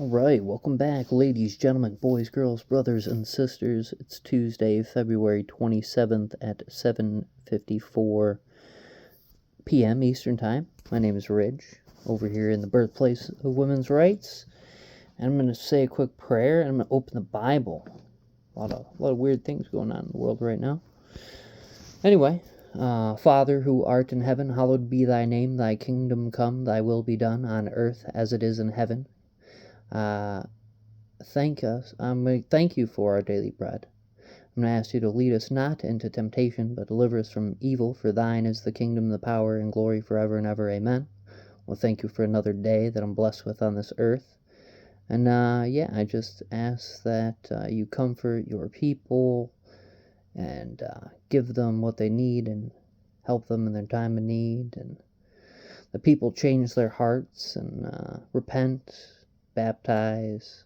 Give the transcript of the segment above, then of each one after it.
Alright, welcome back, ladies, gentlemen, boys, girls, brothers, and sisters. It's Tuesday, February 27th at 7:54 p.m. Eastern Time. My name is Ridge, over here in the birthplace of women's rights. And I'm going to say a quick prayer, and I'm going to open the Bible. A lot of weird things going on in the world right now. Anyway, Father, who art in heaven, hallowed be thy name. Thy kingdom come, thy will be done on earth as it is in heaven. Thank you for our daily bread. I'm going to ask you to lead us not into temptation, but deliver us from evil. For thine is the kingdom, the power, and glory forever and ever. Amen. Well, thank you for another day that I'm blessed with on this earth. And I just ask that you comfort your people and give them what they need and help them in their time of need. And the people change their hearts and repent, baptize,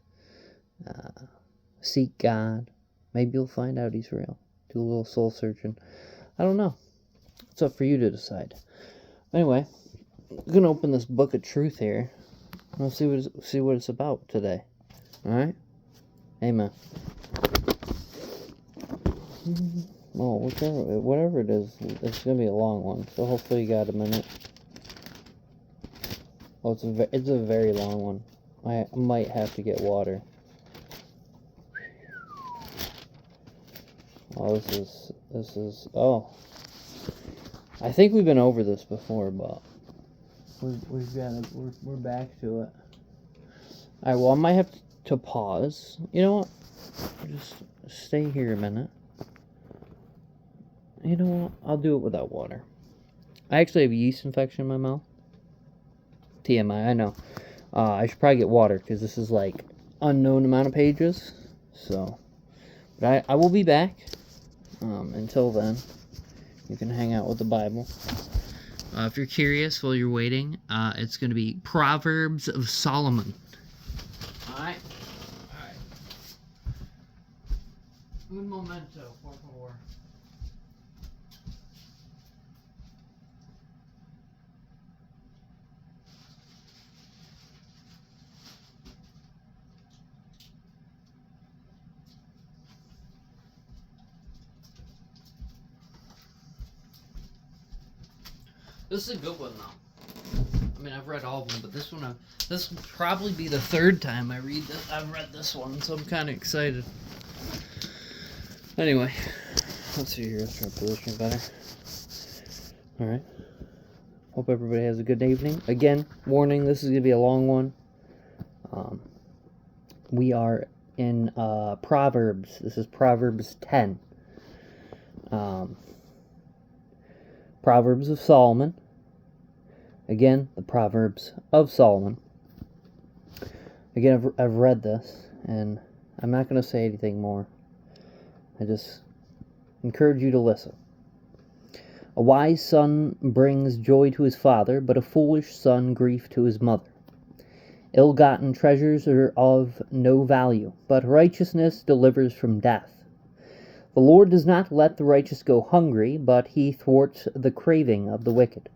seek God. Maybe you'll find out He's real. Do a little soul searching. I don't know. It's up for you to decide. Anyway, I'm gonna open this book of truth here. And we'll see what it's about today. All right. Amen. Oh, whatever it is, it's gonna be a long one. So hopefully you got a minute. Oh, it's a very long one. I might have to get water. Oh, this is. Oh, I think we've been over this before, but we're back to it. All right. Well, I might have to pause. You know what? Just stay here a minute. You know what? I'll do it without water. I actually have a yeast infection in my mouth. TMI. I know. I should probably get water because this is like unknown amount of pages. So, but I will be back. Until then, you can hang out with the Bible. If you're curious while you're waiting, it's going to be Proverbs of Solomon. Alright. Un momento, por favor. This is a good one, though. I mean, I've read all of them, but this will probably be the third time I've read this one, so I'm kind of excited. Anyway, let's see here. Let's try to position better. All right. Hope everybody has a good evening. Again, warning: this is gonna be a long one. We are in Proverbs. This is Proverbs 10. Proverbs of Solomon. Again, the Proverbs of Solomon. Again, I've read this, and I'm not going to say anything more. I just encourage you to listen. A wise son brings joy to his father, but a foolish son grief to his mother. Ill-gotten treasures are of no value, but righteousness delivers from death. The Lord does not let the righteous go hungry, but he thwarts the craving of the wicked.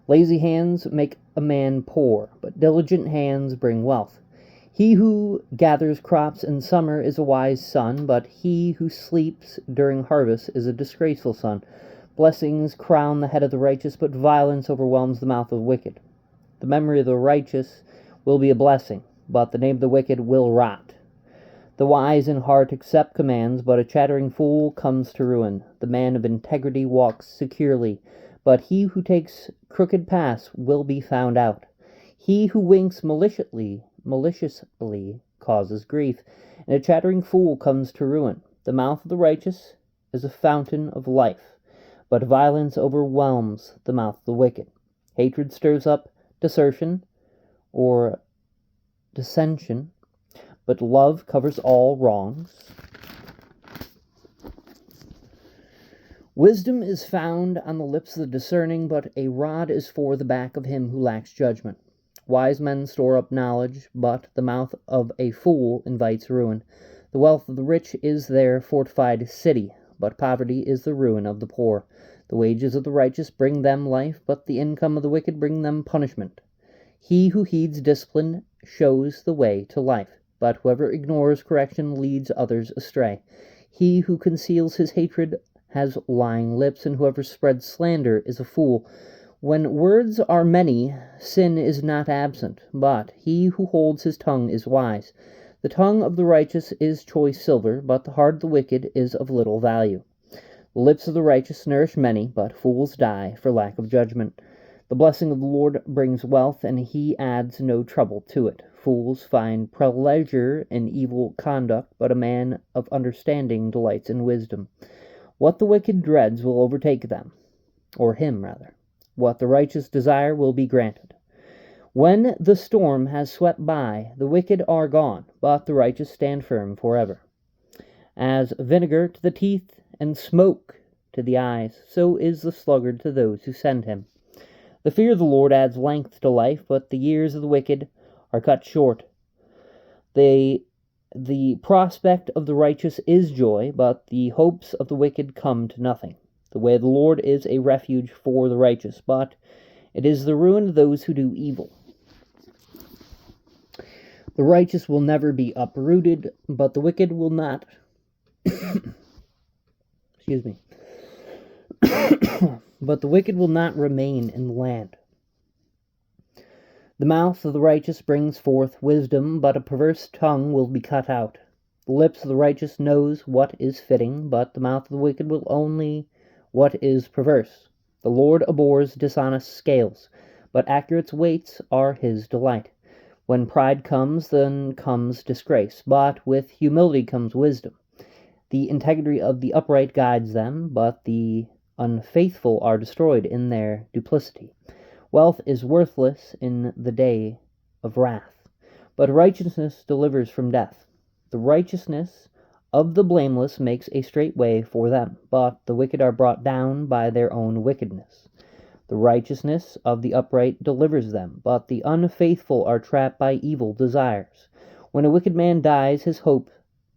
Lazy hands make a man poor, but diligent hands bring wealth. He who gathers crops in summer is a wise son, but he who sleeps during harvest is a disgraceful son. Blessings crown the head of the righteous, but violence overwhelms the mouth of the wicked. The memory of the righteous will be a blessing, but the name of the wicked will rot. The wise in heart accept commands, but a chattering fool comes to ruin. The man of integrity walks securely, but he who takes crooked paths will be found out. He who winks maliciously causes grief, and a chattering fool comes to ruin. The mouth of the righteous is a fountain of life, but violence overwhelms the mouth of the wicked. Hatred stirs up desertion or dissension, but love covers all wrongs. Wisdom is found on the lips of the discerning, but a rod is for the back of him who lacks judgment. Wise men store up knowledge, but the mouth of a fool invites ruin. The wealth of the rich is their fortified city, but poverty is the ruin of the poor. The wages of the righteous bring them life, but the income of the wicked bring them punishment. He who heeds discipline shows the way to life, but whoever ignores correction leads others astray. He who conceals his hatred has lying lips, and whoever spreads slander is a fool. When words are many, sin is not absent, but he who holds his tongue is wise. The tongue of the righteous is choice silver, but the heart of the wicked is of little value. The lips of the righteous nourish many, but fools die for lack of judgment. The blessing of the Lord brings wealth, and he adds no trouble to it. Fools find pleasure in evil conduct, but a man of understanding delights in wisdom. What the wicked dreads will overtake them, or him rather. What the righteous desire will be granted. When the storm has swept by, the wicked are gone, but the righteous stand firm forever. As vinegar to the teeth and smoke to the eyes, so is the sluggard to those who send him. The fear of the Lord adds length to life, but the years of the wicked are cut short. The prospect of the righteous is joy, but the hopes of the wicked come to nothing. The way of the Lord is a refuge for the righteous, but it is the ruin of those who do evil. The righteous will never be uprooted, but the wicked will not. Excuse me. But the wicked will not remain in the land. The mouth of the righteous brings forth wisdom, but a perverse tongue will be cut out. The lips of the righteous knows what is fitting, but the mouth of the wicked will only what is perverse. The Lord abhors dishonest scales, but accurate weights are his delight. When pride comes, then comes disgrace, but with humility comes wisdom. The integrity of the upright guides them, but the unfaithful are destroyed in their duplicity. Wealth is worthless in the day of wrath, but righteousness delivers from death. The righteousness of the blameless makes a straight way for them, but the wicked are brought down by their own wickedness. The righteousness of the upright delivers them, but the unfaithful are trapped by evil desires. When a wicked man dies, his hope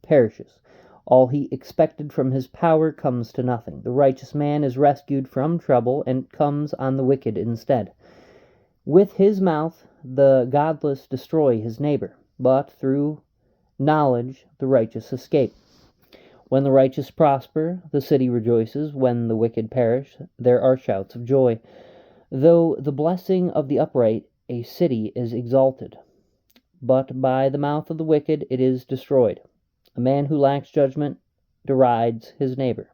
perishes. All he expected from his power comes to nothing. The righteous man is rescued from trouble and comes on the wicked instead. With his mouth the godless destroy his neighbor, but through knowledge the righteous escape. When the righteous prosper, the city rejoices. When the wicked perish, there are shouts of joy. Though the blessing of the upright, a city is exalted, but by the mouth of the wicked it is destroyed. A man who lacks judgment derides his neighbor,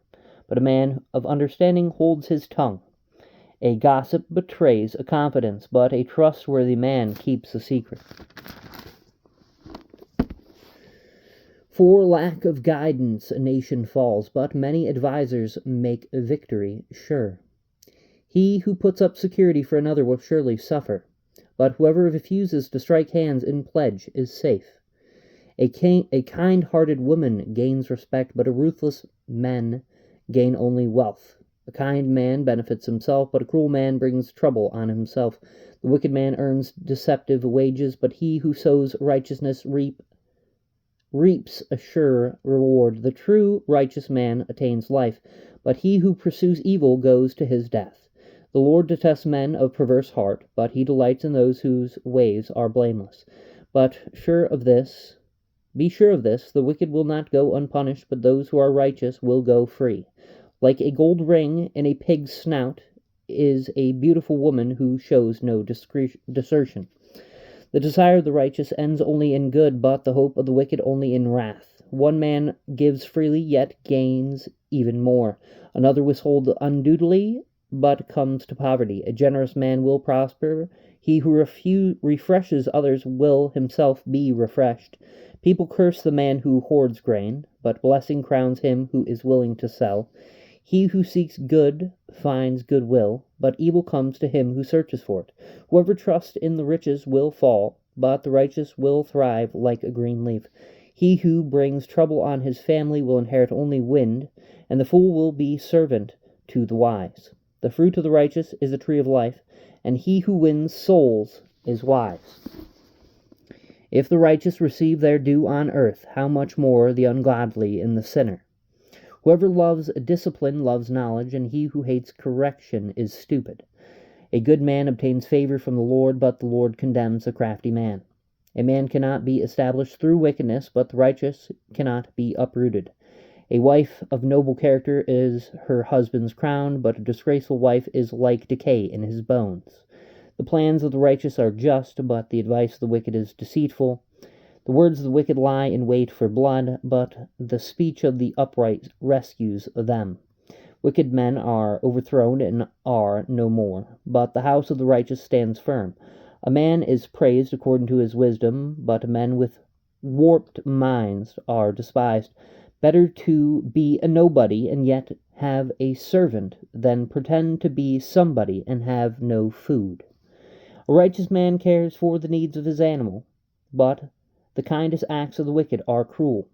but a man of understanding holds his tongue. A gossip betrays a confidence, but a trustworthy man keeps a secret. For lack of guidance a nation falls, but many advisers make victory sure. He who puts up security for another will surely suffer, but whoever refuses to strike hands in pledge is safe. A kind-hearted woman gains respect, but a ruthless man gain only wealth. A kind man benefits himself, but a cruel man brings trouble on himself. The wicked man earns deceptive wages, but he who sows righteousness reaps a sure reward. The true righteous man attains life, but he who pursues evil goes to his death. The Lord detests men of perverse heart, but he delights in those whose ways are blameless. Be sure of this, the wicked will not go unpunished, but those who are righteous will go free. Like a gold ring in a pig's snout is a beautiful woman who shows no desertion. The desire of the righteous ends only in good, but the hope of the wicked only in wrath. One man gives freely, yet gains even more. Another withholds unduly, but comes to poverty. A generous man will prosper. He who refreshes others will himself be refreshed. People curse the man who hoards grain, but blessing crowns him who is willing to sell. He who seeks good finds goodwill, but evil comes to him who searches for it. Whoever trusts in the riches will fall, but the righteous will thrive like a green leaf. He who brings trouble on his family will inherit only wind, and the fool will be servant to the wise. The fruit of the righteous is a tree of life, and he who wins souls is wise. If the righteous receive their due on earth, how much more the ungodly and the sinner? Whoever loves discipline loves knowledge, and he who hates correction is stupid. A good man obtains favor from the Lord, but the Lord condemns a crafty man. A man cannot be established through wickedness, but the righteous cannot be uprooted. A wife of noble character is her husband's crown, but a disgraceful wife is like decay in his bones. The plans of the righteous are just, but the advice of the wicked is deceitful. The words of the wicked lie in wait for blood, but the speech of the upright rescues them. Wicked men are overthrown and are no more, but the house of the righteous stands firm. A man is praised according to his wisdom, but men with warped minds are despised. Better to be a nobody and yet have a servant than pretend to be somebody and have no food. A righteous man cares for the needs of his animal, but the kindest acts of the wicked are cruel.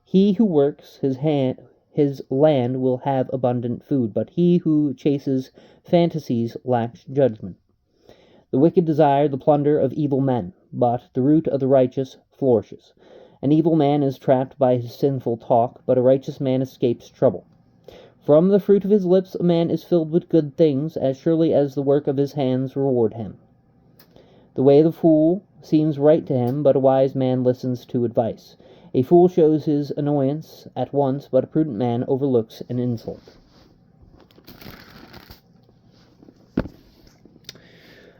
He who works his land will have abundant food, but he who chases fantasies lacks judgment. The wicked desire the plunder of evil men, but the root of the righteous flourishes. An evil man is trapped by his sinful talk, but a righteous man escapes trouble. From the fruit of his lips a man is filled with good things, as surely as the work of his hands reward him. The way of the fool seems right to him, but a wise man listens to advice. A fool shows his annoyance at once, but a prudent man overlooks an insult.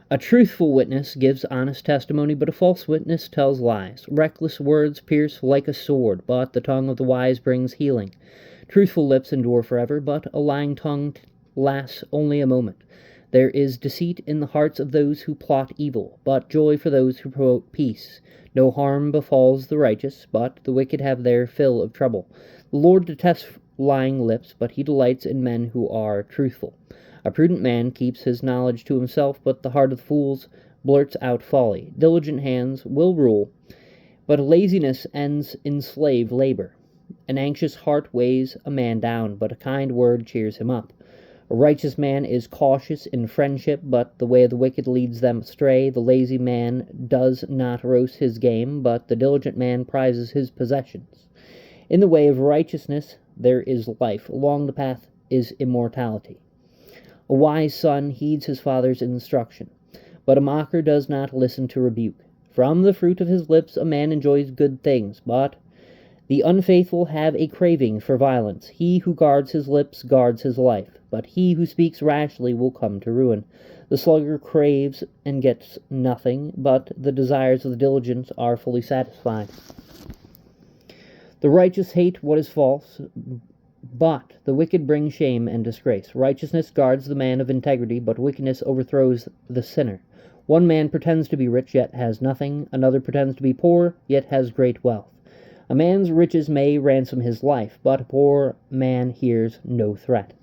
A truthful witness gives honest testimony, but a false witness tells lies. Reckless words pierce like a sword, but the tongue of the wise brings healing. Truthful lips endure forever, but a lying tongue lasts only a moment. There is deceit in the hearts of those who plot evil, but joy for those who promote peace. No harm befalls the righteous, but the wicked have their fill of trouble. The Lord detests lying lips, but he delights in men who are truthful. A prudent man keeps his knowledge to himself, but the heart of fools blurts out folly. Diligent hands will rule, but laziness ends in slave labor. An anxious heart weighs a man down, but a kind word cheers him up. A righteous man is cautious in friendship, but the way of the wicked leads them astray. The lazy man does not roast his game, but the diligent man prizes his possessions. In the way of righteousness there is life. Along the path is immortality. A wise son heeds his father's instruction, but a mocker does not listen to rebuke. From the fruit of his lips a man enjoys good things, but the unfaithful have a craving for violence. He who guards his lips guards his life, but he who speaks rashly will come to ruin. The sluggard craves and gets nothing, but the desires of the diligent are fully satisfied. The righteous hate what is false, but the wicked bring shame and disgrace. Righteousness guards the man of integrity, but wickedness overthrows the sinner. One man pretends to be rich, yet has nothing. Another pretends to be poor, yet has great wealth. A man's riches may ransom his life, but a poor man hears no threat.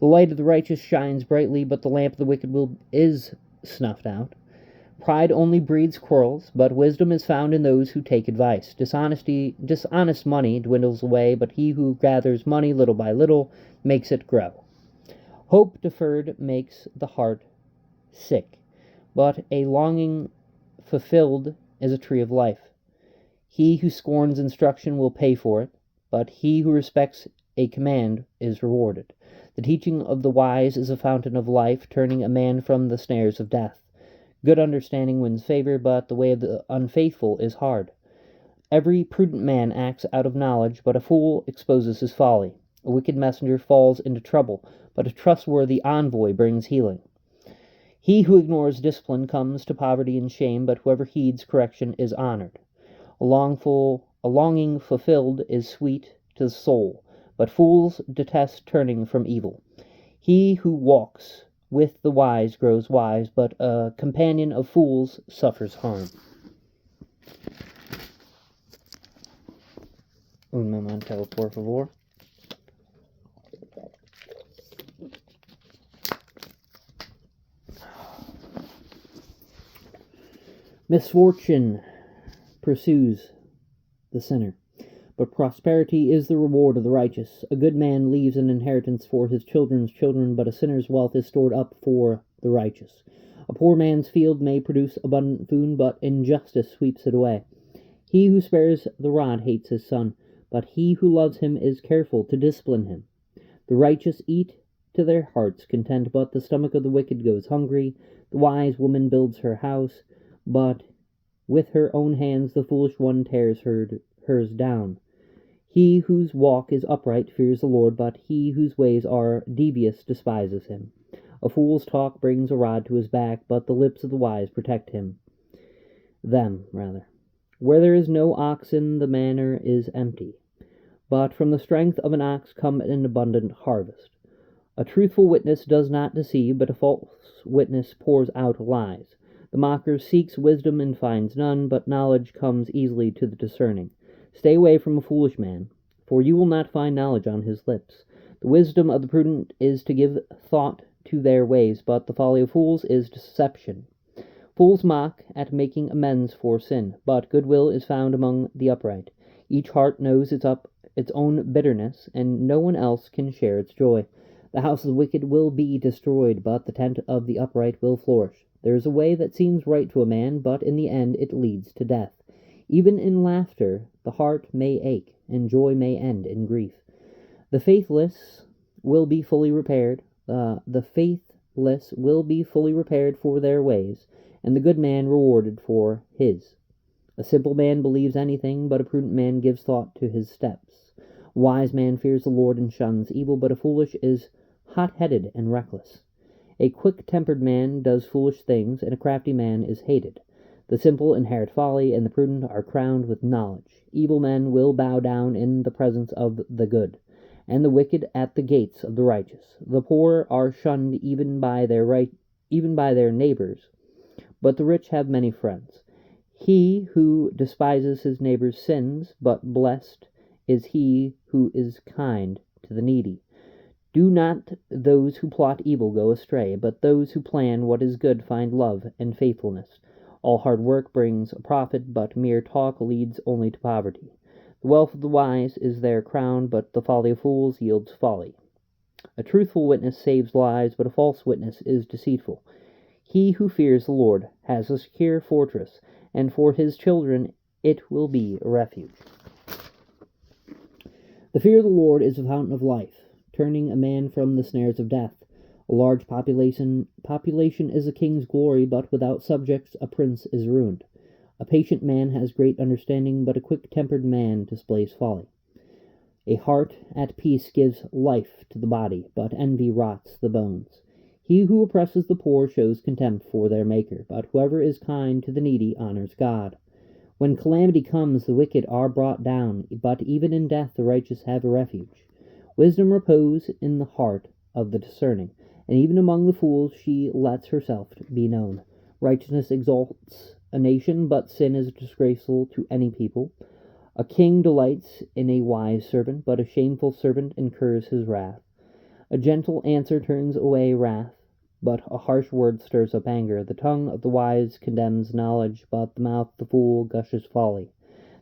The light of the righteous shines brightly, but the lamp of the wicked is snuffed out. Pride only breeds quarrels, but wisdom is found in those who take advice. Dishonest money dwindles away, but he who gathers money little by little makes it grow. Hope deferred makes the heart sick, but a longing fulfilled is a tree of life. He who scorns instruction will pay for it, but he who respects a command is rewarded. The teaching of the wise is a fountain of life, turning a man from the snares of death. Good understanding wins favor, but the way of the unfaithful is hard. Every prudent man acts out of knowledge, but a fool exposes his folly. A wicked messenger falls into trouble, but a trustworthy envoy brings healing. He who ignores discipline comes to poverty and shame, but whoever heeds correction is honored. A longing fulfilled is sweet to the soul, but fools detest turning from evil. He who walks with the wise grows wise, but a companion of fools suffers harm. Un momento, por favor. Misfortune pursues the sinner, but prosperity is the reward of the righteous. A good man leaves an inheritance for his children's children, but a sinner's wealth is stored up for the righteous. A poor man's field may produce abundant food, but injustice sweeps it away. He who spares the rod hates his son, but he who loves him is careful to discipline him. The righteous eat to their heart's content, but the stomach of the wicked goes hungry. The wise woman builds her house, but With her own hands the foolish one tears hers down. He whose walk is upright fears the Lord, but he whose ways are devious despises him. A fool's talk brings a rod to his back, but the lips of the wise protect them. Where there is no oxen, the manor is empty, but from the strength of an ox comes an abundant harvest. A truthful witness does not deceive, but a false witness pours out lies. The mocker seeks wisdom and finds none, but knowledge comes easily to the discerning. Stay away from a foolish man, for you will not find knowledge on his lips. The wisdom of the prudent is to give thought to their ways, but the folly of fools is deception. Fools mock at making amends for sin, but goodwill is found among the upright. Each heart knows its own bitterness, and no one else can share its joy. The house of the wicked will be destroyed, but the tent of the upright will flourish. There is a way that seems right to a man, but in the end it leads to death. Even in laughter the heart may ache, and joy may end in grief. The faithless will be fully repaired. The faithless will be fully repaired for their ways, and the good man rewarded for his. A simple man believes anything, but a prudent man gives thought to his steps. A wise man fears the Lord and shuns evil, but a foolish is hot-headed and reckless. A quick-tempered man does foolish things, and a crafty man is hated. The simple inherit folly, and the prudent are crowned with knowledge. Evil men will bow down in the presence of the good, and the wicked at the gates of the righteous. The poor are shunned even by their neighbors, but the rich have many friends. He who despises his neighbor's sins, but blessed is he who is kind to the needy. Do not those who plot evil go astray, but those who plan what is good find love and faithfulness. All hard work brings a profit, but mere talk leads only to poverty. The wealth of the wise is their crown, but the folly of fools yields folly. A truthful witness saves lives, but a false witness is deceitful. He who fears the Lord has a secure fortress, and for his children it will be a refuge. The fear of the Lord is a fountain of life, turning a man from the snares of death. A large population is a king's glory, but without subjects a prince is ruined. A patient man has great understanding, but a quick-tempered man displays folly. A heart at peace gives life to the body, but envy rots the bones. He who oppresses the poor shows contempt for their Maker, but whoever is kind to the needy honors God. When calamity comes, the wicked are brought down, but even in death the righteous have a refuge. Wisdom reposes in the heart of the discerning, and even among the fools she lets herself be known. Righteousness exalts a nation, but sin is disgraceful to any people. A king delights in a wise servant, but a shameful servant incurs his wrath. A gentle answer turns away wrath, but a harsh word stirs up anger. The tongue of the wise condemns knowledge, but the mouth of the fool gushes folly.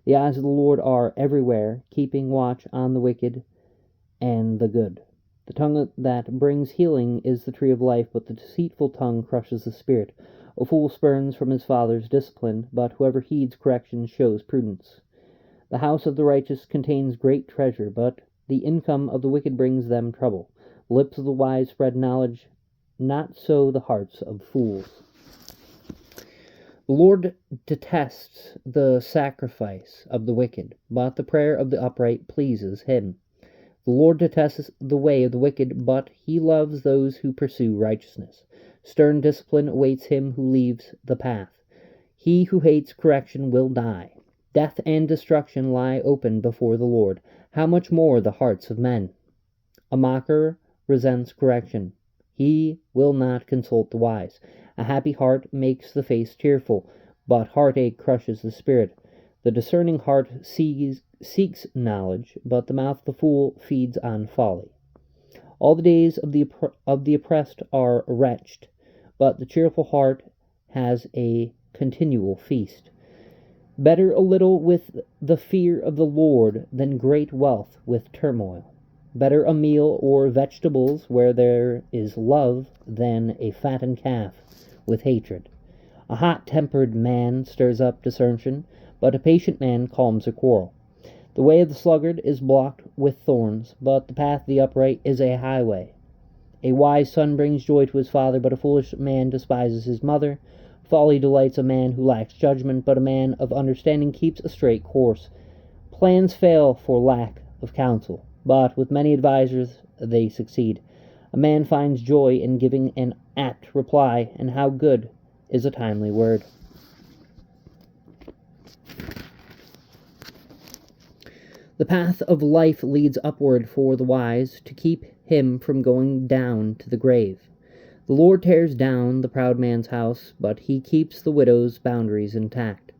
The eyes of the Lord are everywhere, keeping watch on the wicked and the good. The tongue that brings healing is the tree of life, but the deceitful tongue crushes the spirit. A fool spurns from his father's discipline, but whoever heeds correction shows prudence. The house of the righteous contains great treasure, but the income of the wicked brings them trouble. The lips of the wise spread knowledge, not so the hearts of fools. The Lord detests the sacrifice of the wicked, but the prayer of the upright pleases him. The Lord detests the way of the wicked, but he loves those who pursue righteousness. Stern discipline awaits him who leaves the path. He who hates correction will die. Death and destruction lie open before the Lord. How much more the hearts of men? A mocker resents correction. He will not consult the wise. A happy heart makes the face cheerful, but heartache crushes the spirit. The discerning heart seeks knowledge, but the mouth of the fool feeds on folly. All the days of the oppressed are wretched, but the cheerful heart has a continual feast. Better a little with the fear of the Lord than great wealth with turmoil. Better a meal or vegetables where there is love than a fattened calf with hatred. A hot-tempered man stirs up dissension, but a patient man calms a quarrel. The way of the sluggard is blocked with thorns, but the path of the upright is a highway. A wise son brings joy to his father, but a foolish man despises his mother. Folly delights a man who lacks judgment, but a man of understanding keeps a straight course. Plans fail for lack of counsel, but with many advisers they succeed. A man finds joy in giving an apt reply, and how good is a timely word. The path of life leads upward for the wise, to keep him from going down to the grave. The Lord tears down the proud man's house, but he keeps the widow's boundaries intact.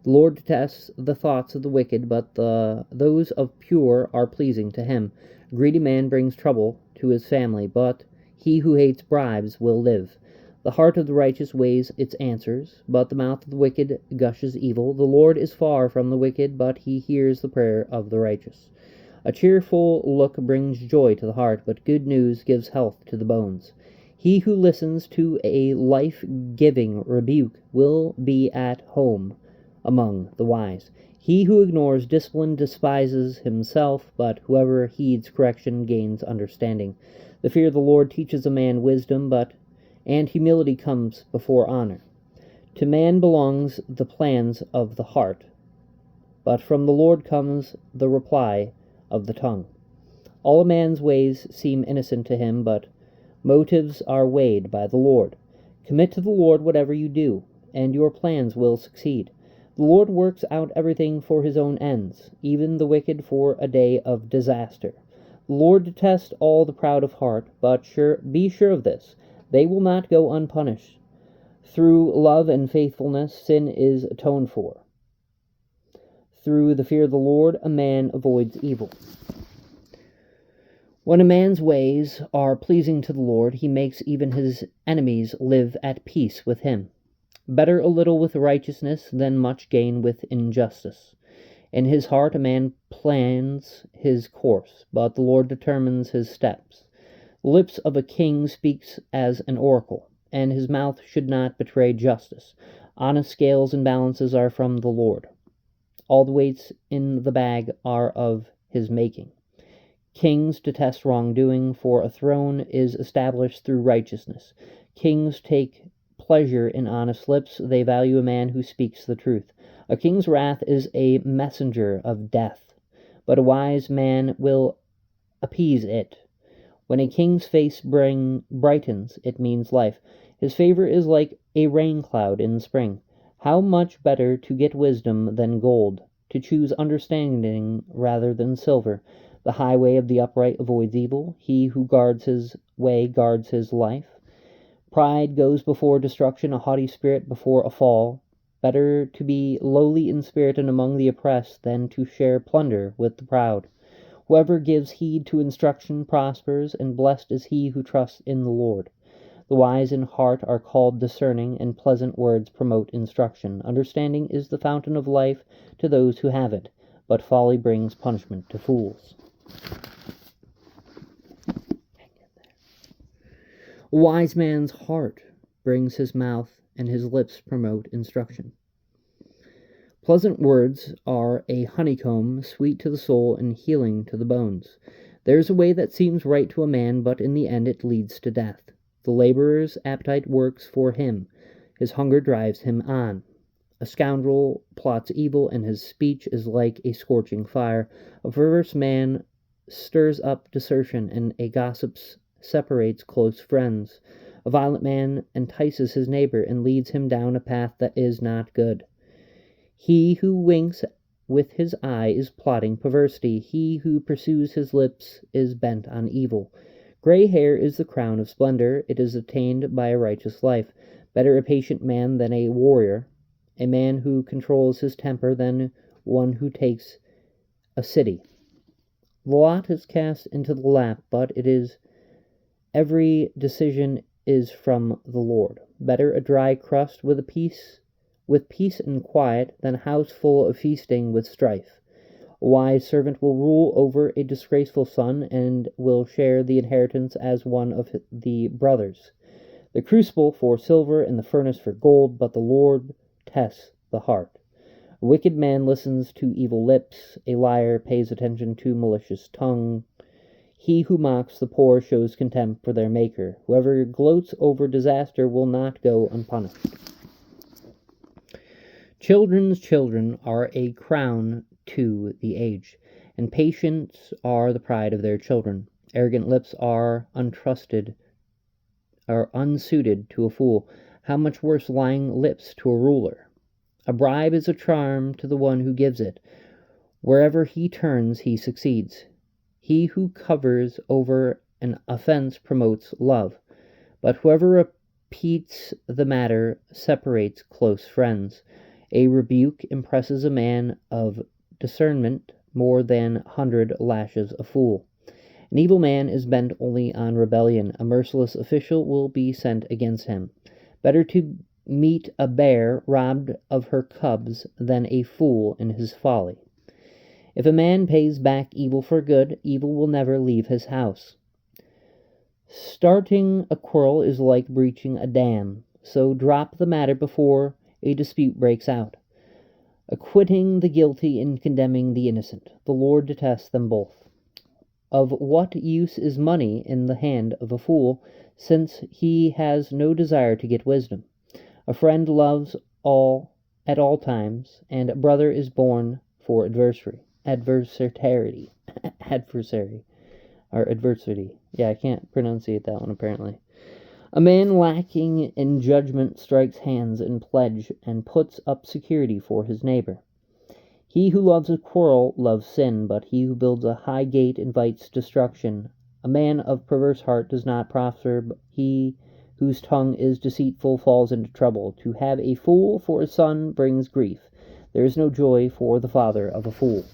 The Lord detests the thoughts of the wicked, but those of pure are pleasing to him. A greedy man brings trouble to his family, but he who hates bribes will live. The heart of the righteous weighs its answers, but the mouth of the wicked gushes evil. The Lord is far from the wicked, but he hears the prayer of the righteous. A cheerful look brings joy to the heart, but good news gives health to the bones. He who listens to a life-giving rebuke will be at home among the wise. He who ignores discipline despises himself, but whoever heeds correction gains understanding. The fear of the Lord teaches a man wisdom, and humility comes before honor. To man belongs the plans of the heart, but from the Lord comes the reply of the tongue. All a man's ways seem innocent to him, but motives are weighed by the Lord. Commit to the Lord whatever you do, and your plans will succeed. The Lord works out everything for his own ends, even the wicked for a day of disaster. The Lord detests all the proud of heart, but be sure of this, they will not go unpunished. Through love and faithfulness, sin is atoned for. Through the fear of the Lord, a man avoids evil. When a man's ways are pleasing to the Lord, he makes even his enemies live at peace with him. Better a little with righteousness than much gain with injustice. In his heart a man plans his course, but the Lord determines his steps. The lips of a king speaks as an oracle, and his mouth should not betray justice. Honest scales and balances are from the Lord. All the weights in the bag are of his making. Kings detest wrongdoing, for a throne is established through righteousness. Kings take pleasure in honest lips, they value a man who speaks the truth. A king's wrath is a messenger of death, but a wise man will appease it. When a king's face brightens, it means life. His favor is like a rain cloud in spring. How much better to get wisdom than gold, to choose understanding rather than silver. The highway of the upright avoids evil. He who guards his way guards his life. Pride goes before destruction, a haughty spirit before a fall. Better to be lowly in spirit and among the oppressed than to share plunder with the proud. Whoever gives heed to instruction prospers, and blessed is he who trusts in the Lord. The wise in heart are called discerning, and pleasant words promote instruction. Understanding is the fountain of life to those who have it, but folly brings punishment to fools. A wise man's heart brings his mouth, and his lips promote instruction. Pleasant words are a honeycomb, sweet to the soul and healing to the bones. There is a way that seems right to a man, but in the end it leads to death. The laborer's appetite works for him, his hunger drives him on. A scoundrel plots evil, and his speech is like a scorching fire. A perverse man stirs up desertion, and a gossip separates close friends. A violent man entices his neighbor and leads him down a path that is not good. He who winks with his eye is plotting perversity. He who pursues his lips is bent on evil. Gray hair is the crown of splendor. It is attained by a righteous life. Better a patient man than a warrior, a man who controls his temper than one who takes a city. The lot is cast into the lap, but every decision is from the Lord. Better a dry crust with peace and quiet than a house full of feasting with strife. A wise servant will rule over a disgraceful son, and will share the inheritance as one of the brothers. The crucible for silver and the furnace for gold, but the Lord tests the heart. A wicked man listens to evil lips, a liar pays attention to malicious tongue. He who mocks the poor shows contempt for their Maker. Whoever gloats over disaster will not go unpunished. Children's children are a crown to the aged, and patients are the pride of their children. Arrogant lips are unsuited to a fool. How much worse lying lips to a ruler? A bribe is a charm to the one who gives it. Wherever he turns, he succeeds. He who covers over an offense promotes love, but whoever repeats the matter separates close friends. A rebuke impresses a man of discernment more than 100 lashes a fool. An evil man is bent only on rebellion. A merciless official will be sent against him. Better to meet a bear robbed of her cubs than a fool in his folly. If a man pays back evil for good, evil will never leave his house. Starting a quarrel is like breaching a dam, so drop the matter before a dispute breaks out. Acquitting the guilty and condemning the innocent, the Lord detests them both. Of what use is money in the hand of a fool, since he has no desire to get wisdom? A friend loves all at all times, and a brother is born for adversary. Adversary. Or adversity. Yeah, I can't pronunciate that one apparently. A man lacking in judgment strikes hands in pledge and puts up security for his neighbor. He who loves a quarrel loves sin, but he who builds a high gate invites destruction. A man of perverse heart does not prosper, but he whose tongue is deceitful falls into trouble. To have a fool for a son brings grief. There is no joy for the father of a fool.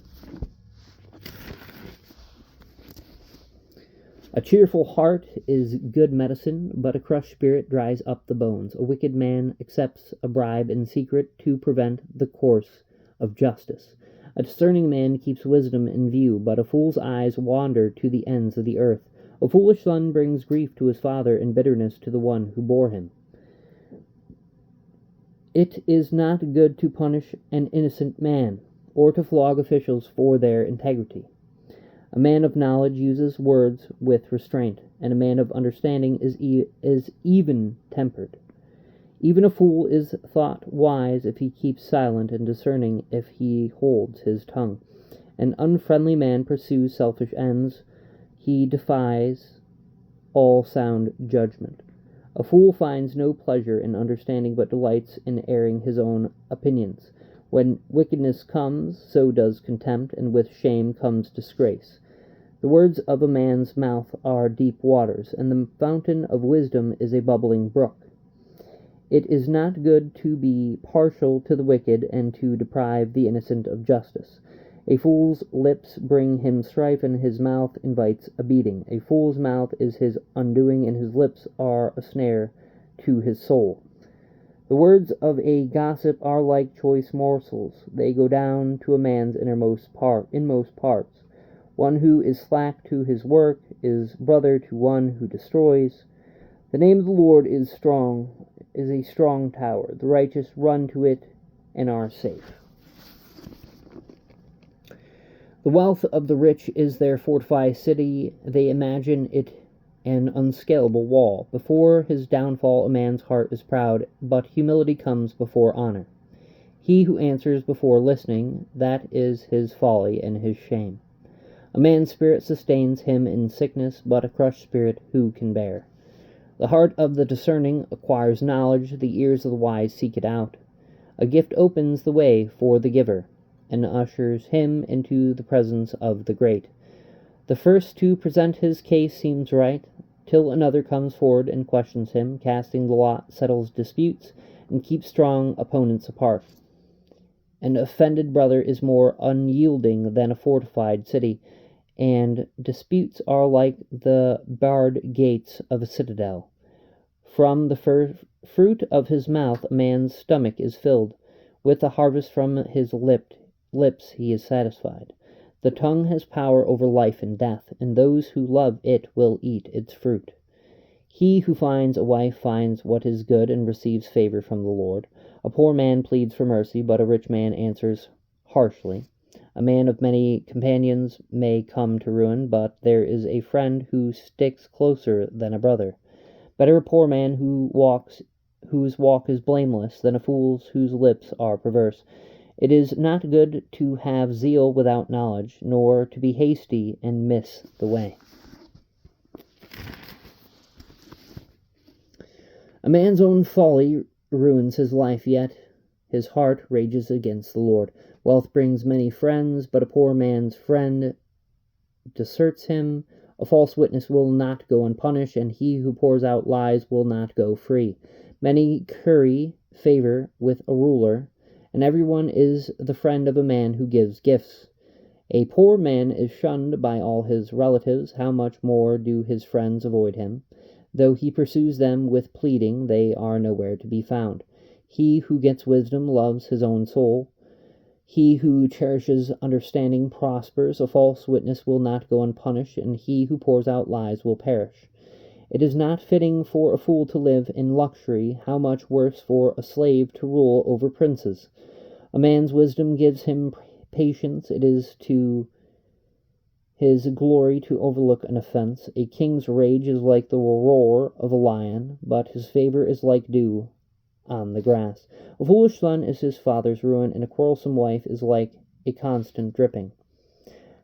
A cheerful heart is good medicine, but a crushed spirit dries up the bones. A wicked man accepts a bribe in secret to prevent the course of justice. A discerning man keeps wisdom in view, but a fool's eyes wander to the ends of the earth. A foolish son brings grief to his father and bitterness to the one who bore him. It is not good to punish an innocent man, or to flog officials for their integrity. A man of knowledge uses words with restraint, and a man of understanding is even-tempered. Even a fool is thought wise if he keeps silent, and discerning if he holds his tongue. An unfriendly man pursues selfish ends. He defies all sound judgment. A fool finds no pleasure in understanding, but delights in airing his own opinions. When wickedness comes, so does contempt, and with shame comes disgrace. The words of a man's mouth are deep waters, and the fountain of wisdom is a bubbling brook. It is not good to be partial to the wicked, and to deprive the innocent of justice. A fool's lips bring him strife, and his mouth invites a beating. A fool's mouth is his undoing, and his lips are a snare to his soul. The words of a gossip are like choice morsels. They go down to a man's inmost parts. One who is slack to his work is brother to one who destroys. The name of the Lord is a strong tower. The righteous run to it and are safe. The wealth of the rich is their fortified city. They imagine it an unscalable wall. Before his downfall a man's heart is proud, but humility comes before honor. He who answers before listening, that is his folly and his shame. A man's spirit sustains him in sickness, but a crushed spirit who can bear? The heart of the discerning acquires knowledge, the ears of the wise seek it out. A gift opens the way for the giver, and ushers him into the presence of the great. The first to present his case seems right, till another comes forward and questions him. Casting the lot settles disputes, and keeps strong opponents apart. An offended brother is more unyielding than a fortified city, and disputes are like the barred gates of a citadel. From the fruit of his mouth a man's stomach is filled. With the harvest from his lips he is satisfied. The tongue has power over life and death, and those who love it will eat its fruit. He who finds a wife finds what is good and receives favor from the Lord. A poor man pleads for mercy, but a rich man answers harshly. A man of many companions may come to ruin, but there is a friend who sticks closer than a brother. Better a poor man who whose walk is blameless than a fool's whose lips are perverse. It is not good to have zeal without knowledge, nor to be hasty and miss the way. A man's own folly ruins his life, yet his heart rages against the Lord. Wealth brings many friends, but a poor man's friend deserts him. A false witness will not go unpunished, and he who pours out lies will not go free. Many curry favor with a ruler, and everyone is the friend of a man who gives gifts. A poor man is shunned by all his relatives. How much more do his friends avoid him? Though he pursues them with pleading, they are nowhere to be found. He who gets wisdom loves his own soul. He who cherishes understanding prospers. A false witness will not go unpunished, and he who pours out lies will perish. It is not fitting for a fool to live in luxury. How much worse for a slave to rule over princes. A man's wisdom gives him patience. It is to his glory to overlook an offense. A king's rage is like the roar of a lion, but his favor is like dew on the grass. A foolish son is his father's ruin, and a quarrelsome wife is like a constant dripping.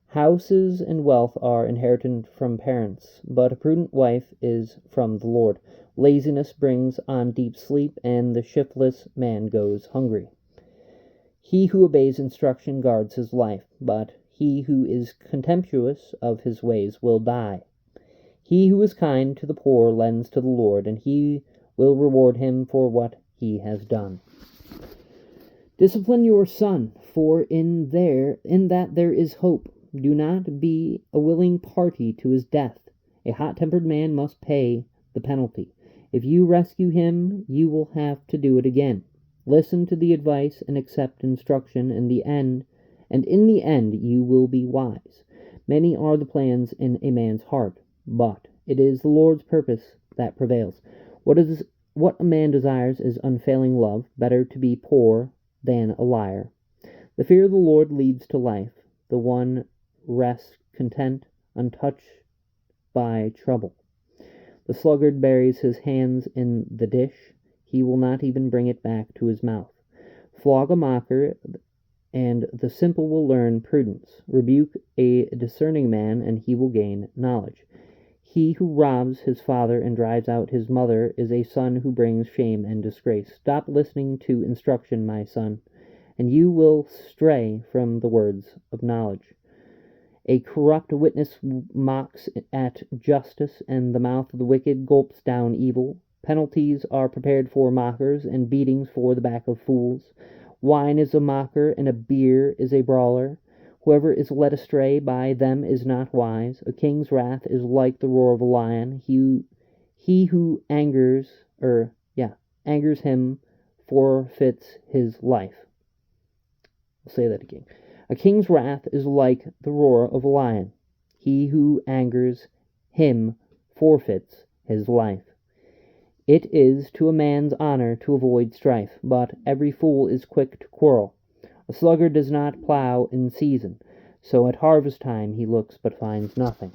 Houses and wealth are inherited from parents, but a prudent wife is from the Lord. Laziness brings on deep sleep, and the shiftless man goes hungry. He who obeys instruction guards his life, but he who is contemptuous of his ways will die. He who is kind to the poor lends to the Lord, and he will reward him for what he has done. Discipline your son, for in that there is hope. Do not be a willing party to his death. A hot-tempered man must pay the penalty. If you rescue him, you will have to do it again. Listen to the advice and accept instruction, and in the end you will be wise. Many are the plans in a man's heart, but it is the Lord's purpose that prevails. What a man desires is unfailing love. Better to be poor than a liar. The fear of the Lord leads to life. The one rests content, untouched by trouble. The sluggard buries his hands in the dish. He will not even bring it back to his mouth. Flog a mocker, and the simple will learn prudence. Rebuke a discerning man, and he will gain knowledge. He who robs his father and drives out his mother is a son who brings shame and disgrace. Stop listening to instruction, my son, and you will stray from the words of knowledge. A corrupt witness mocks at justice, and the mouth of the wicked gulps down evil. Penalties are prepared for mockers, and beatings for the back of fools. Wine is a mocker, and a beer is a brawler. Whoever is led astray by them is not wise. A king's wrath is like the roar of a lion. He who angers him forfeits his life. I'll say that again. A king's wrath is like the roar of a lion. He who angers him forfeits his life. It is to a man's honor to avoid strife, but every fool is quick to quarrel. A sluggard does not plow in season, so at harvest time he looks but finds nothing.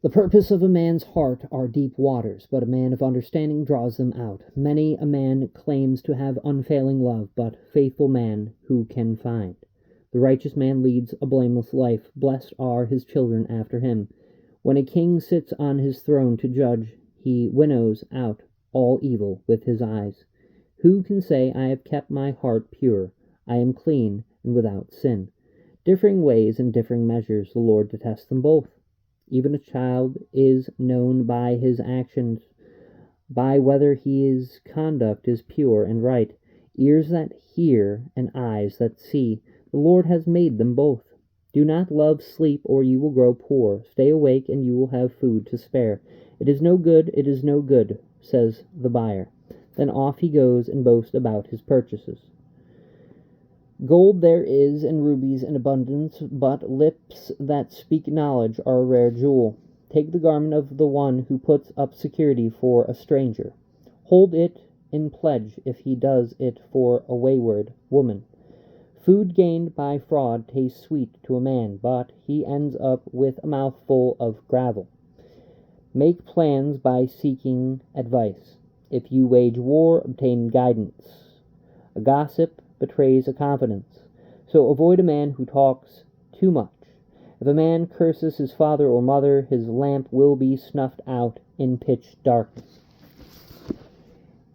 The purpose of a man's heart are deep waters, but a man of understanding draws them out. Many a man claims to have unfailing love, but faithful man who can find? The righteous man leads a blameless life. Blessed are his children after him. When a king sits on his throne to judge, he winnows out all evil with his eyes. Who can say, I have kept my heart pure, I am clean and without sin? Differing ways and differing measures, the Lord detests them both. Even a child is known by his actions, by whether his conduct is pure and right. Ears that hear and eyes that see, the Lord has made them both. Do not love sleep, or you will grow poor. Stay awake, and you will have food to spare. It is no good, says the buyer. Then off he goes and boasts about his purchases. Gold there is, and rubies in abundance, but lips that speak knowledge are a rare jewel. Take the garment of the one who puts up security for a stranger. Hold it in pledge if he does it for a wayward woman. Food gained by fraud tastes sweet to a man, but he ends up with a mouthful of gravel. Make plans by seeking advice. If you wage war, obtain guidance. A gossip betrays a confidence, so avoid a man who talks too much. If a man curses his father or mother, his lamp will be snuffed out in pitch darkness.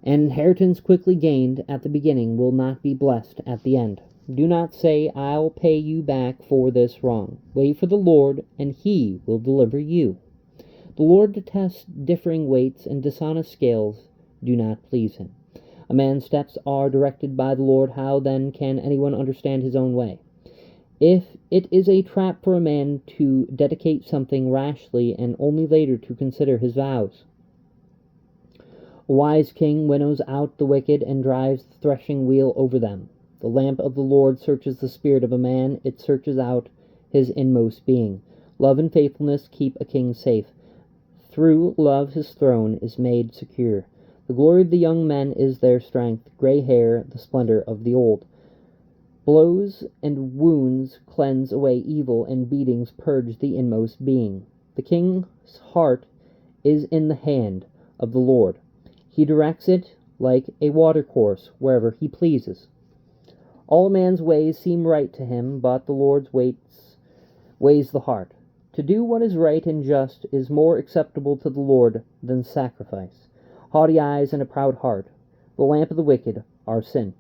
An inheritance quickly gained at the beginning will not be blessed at the end. Do not say, I'll pay you back for this wrong. Wait for the Lord, and he will deliver you. The Lord detests differing weights, and dishonest scales do not please him. A man's steps are directed by the Lord. How then can anyone understand his own way? If it is a trap for a man to dedicate something rashly and only later to consider his vows. A wise king winnows out the wicked and drives the threshing wheel over them. The lamp of the Lord searches the spirit of a man, it searches out his inmost being. Love and faithfulness keep a king safe. Through love his throne is made secure. The glory of the young men is their strength, gray hair the splendor of the old. Blows and wounds cleanse away evil, and beatings purge the inmost being. The king's heart is in the hand of the Lord. He directs it like a watercourse wherever he pleases. All a man's ways seem right to him, but the Lord's weighs the heart. To do what is right and just is more acceptable to the Lord than sacrifice. Haughty eyes and a proud heart, the lamp of the wicked, are sin.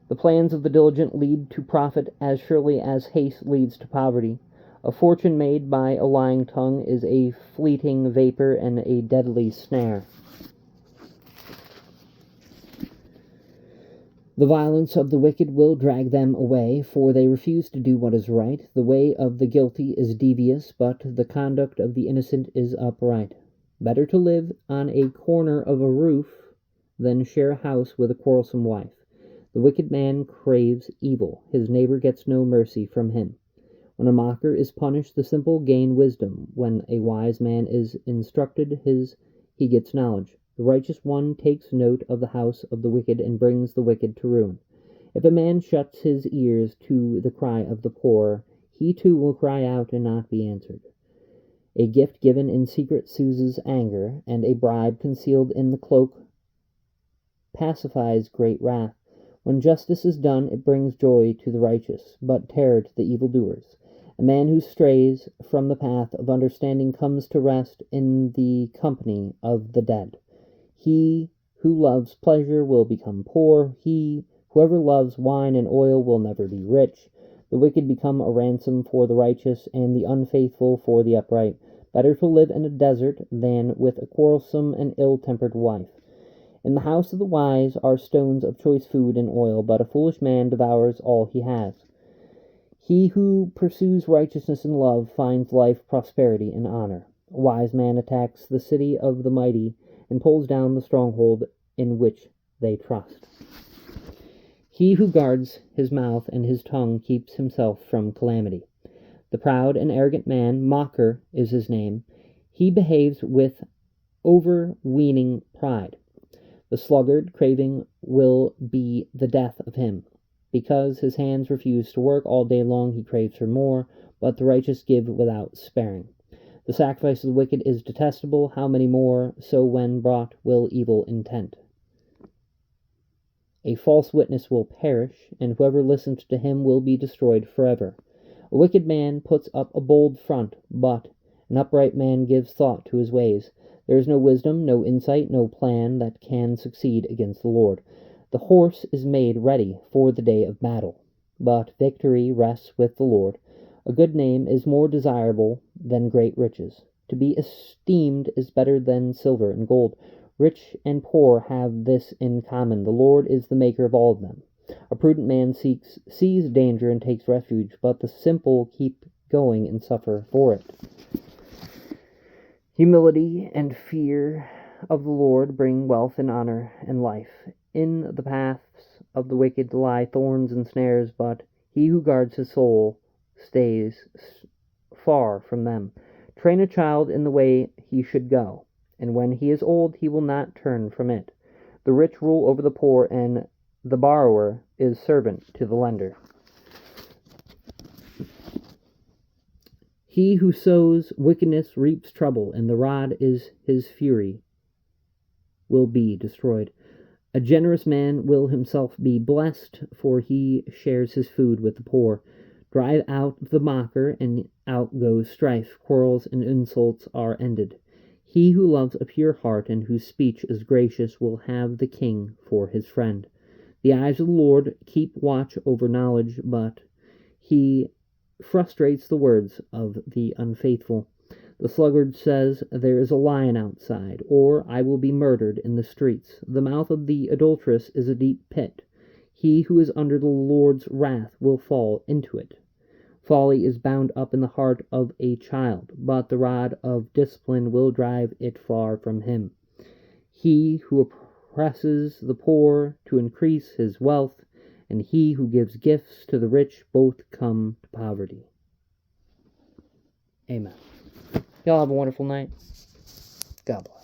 The plans of the diligent lead to profit as surely as haste leads to poverty. A fortune made by a lying tongue is a fleeting vapor and a deadly snare. The violence of the wicked will drag them away, for they refuse to do what is right. The way of the guilty is devious, but the conduct of the innocent is upright. Better to live on a corner of a roof than share a house with a quarrelsome wife. The wicked man craves evil. His neighbor gets no mercy from him. When a mocker is punished, the simple gain wisdom. When a wise man is instructed, he gets knowledge. The righteous one takes note of the house of the wicked and brings the wicked to ruin. If a man shuts his ears to the cry of the poor, he too will cry out and not be answered. A gift given in secret soothes anger, and a bribe concealed in the cloak pacifies great wrath. When justice is done, it brings joy to the righteous, but terror to the evildoers. A man who strays from the path of understanding comes to rest in the company of the dead. He who loves pleasure will become poor. Whoever loves wine and oil will never be rich. The wicked become a ransom for the righteous, and the unfaithful for the upright. Better to live in a desert than with a quarrelsome and ill-tempered wife. In the house of the wise are stones of choice food and oil, but a foolish man devours all he has. He who pursues righteousness and love finds life, prosperity, and honor. A wise man attacks the city of the mighty and pulls down the stronghold in which they trust. He who guards his mouth and his tongue keeps himself from calamity. The proud and arrogant man, mocker is his name. He behaves with overweening pride. The sluggard craving will be the death of him. Because his hands refuse to work all day long, he craves for more, but the righteous give without sparing. The sacrifice of the wicked is detestable. How many more, so when brought, will evil intent? A false witness will perish, and whoever listens to him will be destroyed forever. A wicked man puts up a bold front, but an upright man gives thought to his ways. There is no wisdom, no insight, no plan that can succeed against the Lord. The horse is made ready for the day of battle, but victory rests with the Lord. A good name is more desirable than great riches. To be esteemed is better than silver and gold. Rich and poor have this in common: the Lord is the maker of all of them. A prudent man sees danger and takes refuge, but the simple keep going and suffer for it. Humility and fear of the Lord bring wealth and honor and life. In the paths of the wicked lie thorns and snares, but he who guards his soul stays far from them. Train a child in the way he should go, and when he is old he will not turn from it. The rich rule over the poor, and the borrower is servant to the lender. He who sows wickedness reaps trouble, and the rod is his fury will be destroyed. A generous man will himself be blessed, for he shares his food with the poor. Drive out the mocker, and out goes strife. Quarrels and insults are ended. He who loves a pure heart and whose speech is gracious will have the king for his friend. The eyes of the Lord keep watch over knowledge, but he frustrates the words of the unfaithful. The sluggard says, "There is a lion outside," or "I will be murdered in the streets." The mouth of the adulteress is a deep pit. He who is under the Lord's wrath will fall into it. Folly is bound up in the heart of a child, but the rod of discipline will drive it far from him. He who oppresses the poor to increase his wealth, and he who gives gifts to the rich both come to poverty. Amen. Y'all have a wonderful night. God bless.